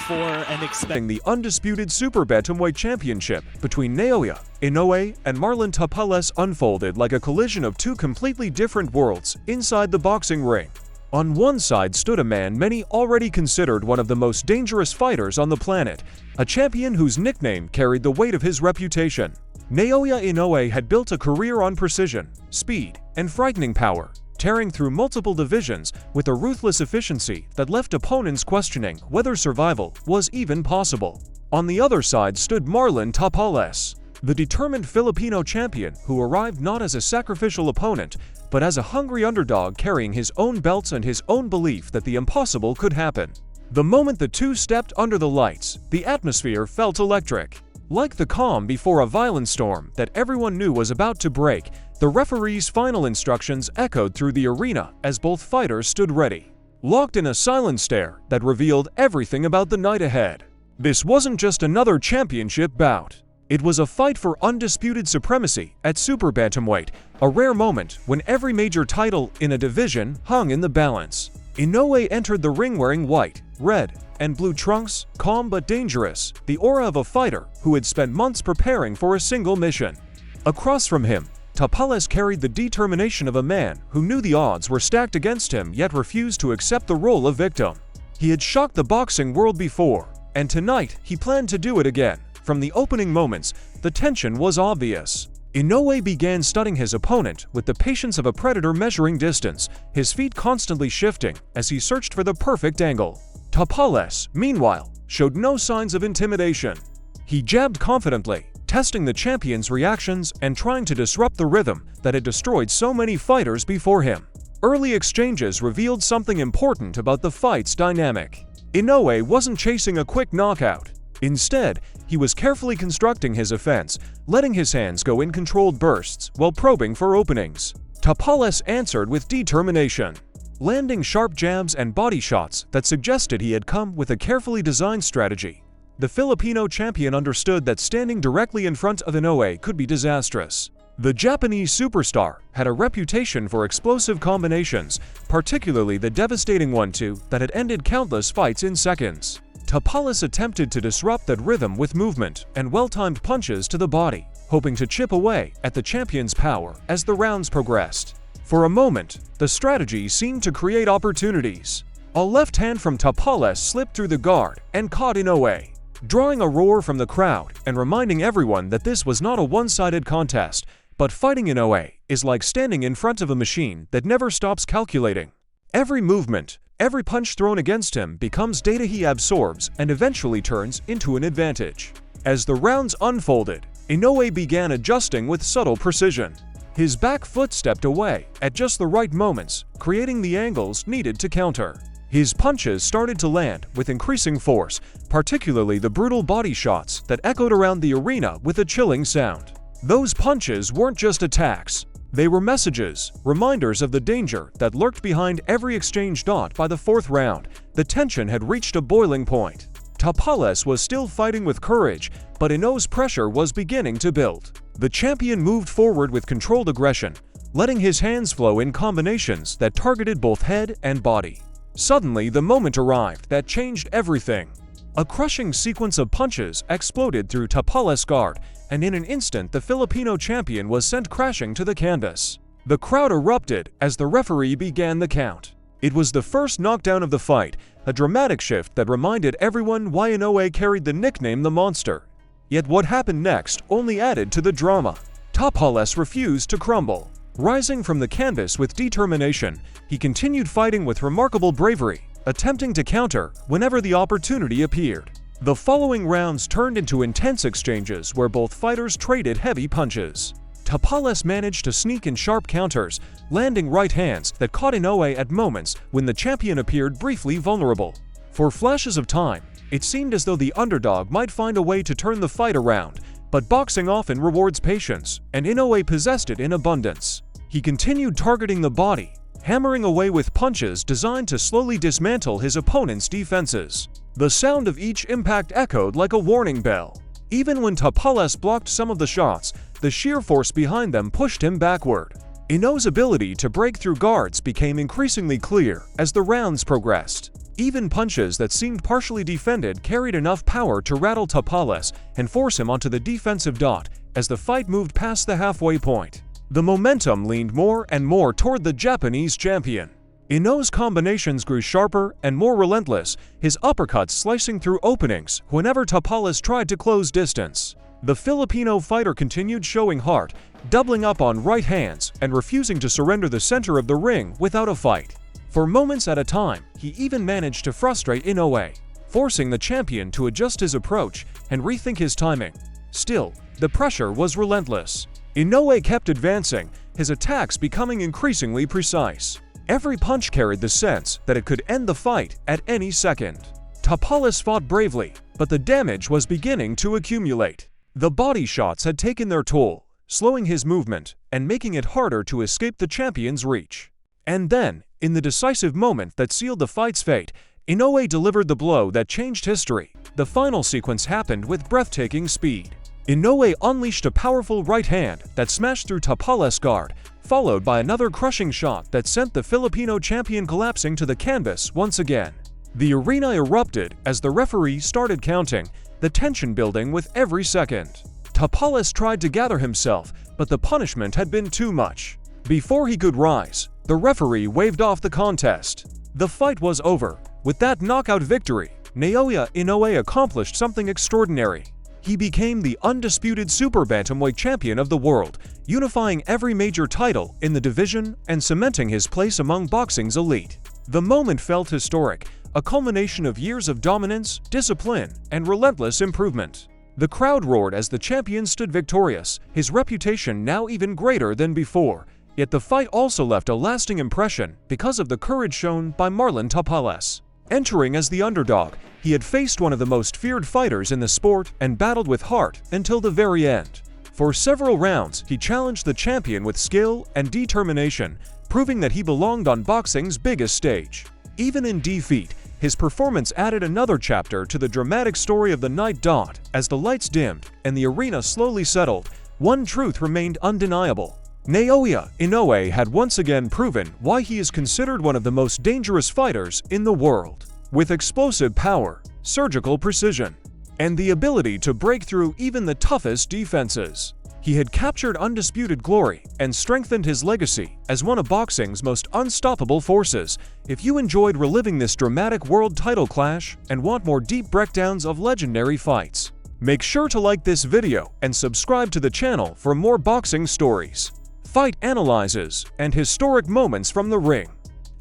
for and expect. The undisputed super bantamweight championship between Naoya Inoue and Marlon Tapales unfolded like a collision of two completely different worlds inside the boxing ring. On one side stood a man many already considered one of the most dangerous fighters on the planet, a champion whose nickname carried the weight of his reputation. Naoya Inoue had built a career on precision, speed, and frightening power, tearing through multiple divisions with a ruthless efficiency that left opponents questioning whether survival was even possible. On the other side stood Marlon Tapales, the determined Filipino champion who arrived not as a sacrificial opponent, but as a hungry underdog carrying his own belts and his own belief that the impossible could happen. The moment the two stepped under the lights, the atmosphere felt electric. Like the calm before a violent storm that everyone knew was about to break, the referee's final instructions echoed through the arena as both fighters stood ready, locked in a silent stare that revealed everything about the night ahead. This wasn't just another championship bout. It was a fight for undisputed supremacy at super bantamweight, a rare moment when every major title in a division hung in the balance. Inoue entered the ring wearing white, red, and blue trunks, calm but dangerous, the aura of a fighter who had spent months preparing for a single mission. Across from him, Tapales carried the determination of a man who knew the odds were stacked against him yet refused to accept the role of victim. He had shocked the boxing world before, and tonight he planned to do it again. From the opening moments, the tension was obvious. Inoue began studying his opponent with the patience of a predator measuring distance, his feet constantly shifting as he searched for the perfect angle. Tapales, meanwhile, showed no signs of intimidation. He jabbed confidently, testing the champion's reactions and trying to disrupt the rhythm that had destroyed so many fighters before him. Early exchanges revealed something important about the fight's dynamic. Inoue wasn't chasing a quick knockout. Instead, he was carefully constructing his offense, letting his hands go in controlled bursts while probing for openings. Tapales answered with determination, landing sharp jabs and body shots that suggested he had come with a carefully designed strategy. The Filipino champion understood that standing directly in front of Inoue could be disastrous. The Japanese superstar had a reputation for explosive combinations, particularly the devastating 1-2 that had ended countless fights in seconds. Tapales attempted to disrupt that rhythm with movement and well-timed punches to the body, hoping to chip away at the champion's power as the rounds progressed. For a moment, the strategy seemed to create opportunities. A left hand from Tapales slipped through the guard and caught Inoue, drawing a roar from the crowd and reminding everyone that this was not a one-sided contest, but fighting Inoue is like standing in front of a machine that never stops calculating. Every movement, every punch thrown against him becomes data he absorbs and eventually turns into an advantage. As the rounds unfolded, Inoue began adjusting with subtle precision. His back foot stepped away at just the right moments, creating the angles needed to counter. His punches started to land with increasing force, particularly the brutal body shots that echoed around the arena with a chilling sound. Those punches weren't just attacks. They were messages, reminders of the danger that lurked behind every exchange. By the fourth round, the tension had reached a boiling point. Tapales was still fighting with courage, but Inoue's pressure was beginning to build. The champion moved forward with controlled aggression, letting his hands flow in combinations that targeted both head and body. Suddenly, the moment arrived that changed everything. A crushing sequence of punches exploded through Tapales' guard, and in an instant the Filipino champion was sent crashing to the canvas. The crowd erupted as the referee began the count. It was the first knockdown of the fight, a dramatic shift that reminded everyone why Inoue carried the nickname the Monster. Yet what happened next only added to the drama. Tapales refused to crumble. Rising from the canvas with determination, he continued fighting with remarkable bravery, attempting to counter whenever the opportunity appeared. The following rounds turned into intense exchanges where both fighters traded heavy punches. Tapales managed to sneak in sharp counters, landing right hands that caught Inoue at moments when the champion appeared briefly vulnerable. For flashes of time, it seemed as though the underdog might find a way to turn the fight around, but boxing often rewards patience, and Inoue possessed it in abundance. He continued targeting the body, hammering away with punches designed to slowly dismantle his opponent's defenses. The sound of each impact echoed like a warning bell. Even when Tapales blocked some of the shots, the sheer force behind them pushed him backward. Inoue's ability to break through guards became increasingly clear as the rounds progressed. Even punches that seemed partially defended carried enough power to rattle Tapales and force him onto the defensive dot as the fight moved past the halfway point. The momentum leaned more and more toward the Japanese champion. Inoue's combinations grew sharper and more relentless, his uppercuts slicing through openings whenever Tapales tried to close distance. The Filipino fighter continued showing heart, doubling up on right hands and refusing to surrender the center of the ring without a fight. For moments at a time, he even managed to frustrate Inoue, forcing the champion to adjust his approach and rethink his timing. Still, the pressure was relentless. Inoue kept advancing, his attacks becoming increasingly precise. Every punch carried the sense that it could end the fight at any second. Tapales fought bravely, but the damage was beginning to accumulate. The body shots had taken their toll, slowing his movement and making it harder to escape the champion's reach. And then, in the decisive moment that sealed the fight's fate, Inoue delivered the blow that changed history. The final sequence happened with breathtaking speed. Inoue unleashed a powerful right hand that smashed through Tapales' guard, followed by another crushing shot that sent the Filipino champion collapsing to the canvas once again. The arena erupted as the referee started counting, the tension building with every second. Tapales tried to gather himself, but the punishment had been too much. Before he could rise, the referee waved off the contest. The fight was over. With that knockout victory, Naoya Inoue accomplished something extraordinary. He became the undisputed super bantamweight champion of the world, unifying every major title in the division and cementing his place among boxing's elite. The moment felt historic, a culmination of years of dominance, discipline, and relentless improvement. The crowd roared as the champion stood victorious, his reputation now even greater than before. Yet the fight also left a lasting impression because of the courage shown by Marlon Tapales. Entering as the underdog, he had faced one of the most feared fighters in the sport and battled with heart until the very end. For several rounds, he challenged the champion with skill and determination, proving that he belonged on boxing's biggest stage. Even in defeat, his performance added another chapter to the dramatic story of the night. As the lights dimmed and the arena slowly settled, one truth remained undeniable. Naoya Inoue had once again proven why he is considered one of the most dangerous fighters in the world. With explosive power, surgical precision, and the ability to break through even the toughest defenses, he had captured undisputed glory and strengthened his legacy as one of boxing's most unstoppable forces. If you enjoyed reliving this dramatic world title clash and want more deep breakdowns of legendary fights, make sure to like this video and subscribe to the channel for more boxing stories, fight analyses, and historic moments from the ring.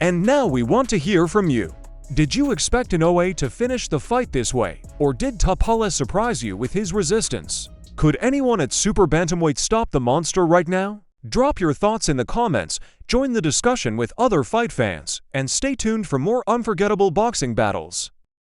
And now we want to hear from you. Did you expect Inoue to finish the fight this way, or did Tapales surprise you with his resistance? Could anyone at Super Bantamweight stop the monster right now? Drop your thoughts in the comments, join the discussion with other fight fans, and stay tuned for more unforgettable boxing battles.